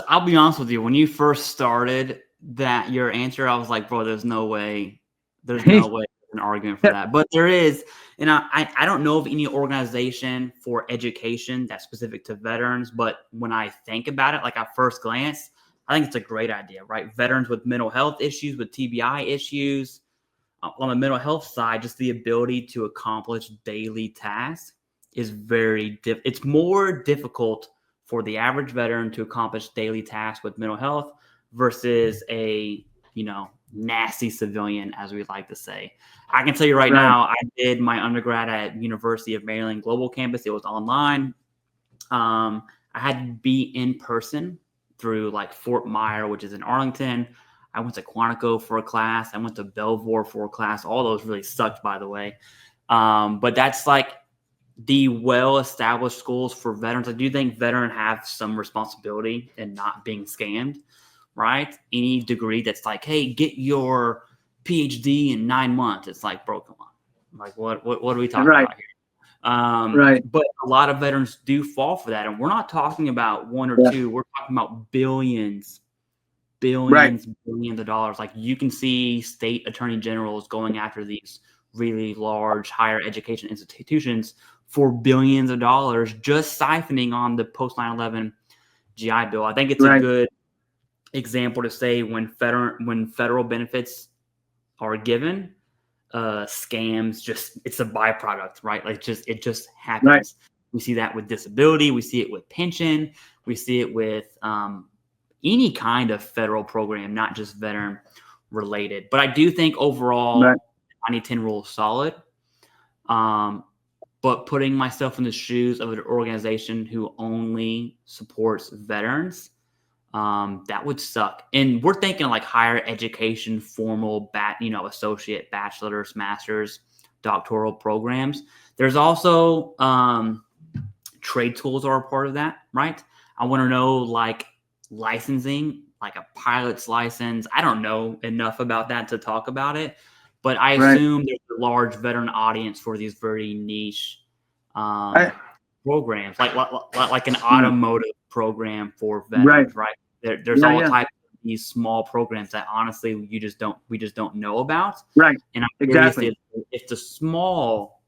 I'll be honest with you. When you first started that your answer, I was like, bro, there's no way there's an argument for that. But there is, and I don't know of any organization for education that's specific to veterans. But when I think about it, like at first glance, I think it's a great idea, right? Veterans with mental health issues, with TBI issues, on the mental health side, just the ability to accomplish daily tasks is it's more difficult for the average veteran to accomplish daily tasks with mental health versus a, nasty civilian, as we like to say. I can tell you right now, I did my undergrad at University of Maryland Global Campus. It was online. I had to be in person through like Fort Myer, which is in Arlington. I went to Quantico for a class. I went to Belvoir for a class. All those really sucked, by the way. But that's like the well-established schools for veterans. I do think veterans have some responsibility in not being scammed, right? Any degree that's like, hey, get your PhD in 9 months. It's like, bro, come on. Like, what are we talking about here? But a lot of veterans do fall for that. And we're not talking about one or two. We're talking about billions of dollars. Like you can see state attorney generals going after these really large higher education institutions for billions of dollars, just siphoning on the post 9/11 GI Bill. I think it's a good example to say when federal benefits are given, scams it's a byproduct, right? Like it just happens. We see that with disability, we see it with pension, we see it with any kind of federal program, not just veteran related. But I do think overall, 90-10 rule is solid. But putting myself in the shoes of an organization who only supports veterans, that would suck. And we're thinking like higher education, formal, associate, bachelor's, master's, doctoral programs. There's also trade tools are a part of that, right? I want to know like licensing, like a pilot's license. I don't know enough about that to talk about it, but I assume there's a large veteran audience for these very niche programs, like an automotive program for veterans, right? There's all types of these small programs that honestly we just don't know about, right? And I'm curious if the small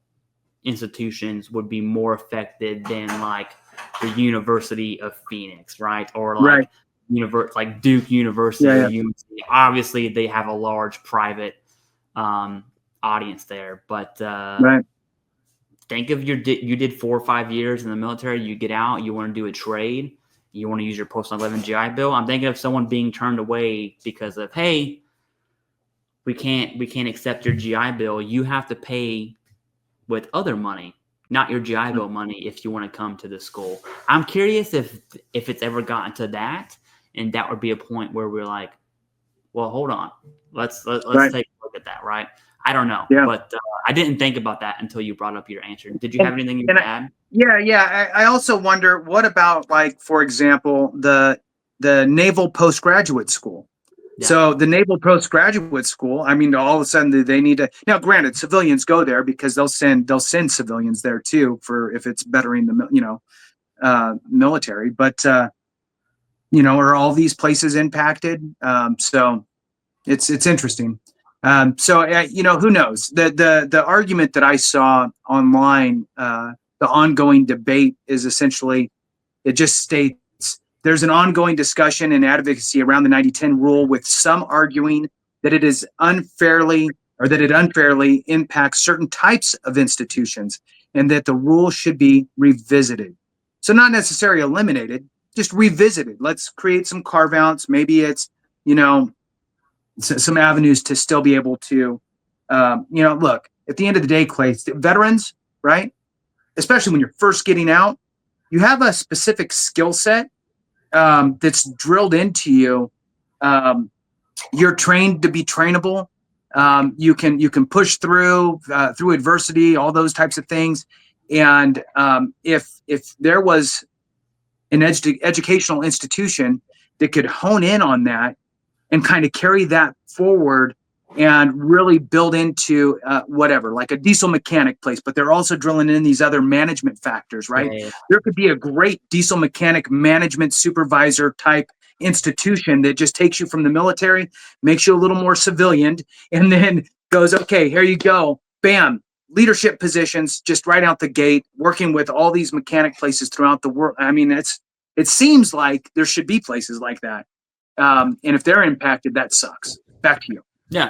institutions would be more affected than like the University of Phoenix, right? Or like like Duke University or UNC. Obviously, they have a large private audience there, but think of you did 4 or 5 years in the military. You get out, you want to do a trade, you want to use your post 11 GI Bill. I'm thinking of someone being turned away because of, hey, we can't accept your GI Bill. You have to pay with other money, not your GI Bill money, if you want to come to the school. I'm curious if it's ever gotten to that, and that would be a point where we're like, well, hold on, let's take a look at that, right? I don't know, but I didn't think about that until you brought up your answer. Did you have anything you would add? I also wonder, what about, like, for example, the Naval Postgraduate School? So the Naval Postgraduate School, I mean, all of a sudden they need to, now granted, civilians go there because they'll send civilians there too, for if it's bettering the military, but are all these places impacted? So it's interesting. Who knows? The argument that I saw online, the ongoing debate is essentially, it just states there's an ongoing discussion and advocacy around the 90-10 rule, with some arguing that it unfairly impacts certain types of institutions and that the rule should be revisited. So not necessarily eliminated, just revisited. Let's create some carve-outs. Maybe it's, some avenues to still be able to, look, at the end of the day, Clay, veterans, right? Especially when you're first getting out, you have a specific skill set that's drilled into you. You're trained to be trainable. You can push through adversity, all those types of things. And if there was an educational institution that could hone in on that and kind of carry that forward and really build into whatever, like a diesel mechanic place, but they're also drilling in these other management factors, right? Yeah. There could be a great diesel mechanic management supervisor type institution that just takes you from the military, makes you a little more civilian, and then goes, okay, here you go, bam, leadership positions just right out the gate, working with all these mechanic places throughout the world. I mean, it seems like there should be places like that. And if they're impacted, that sucks. Back to you.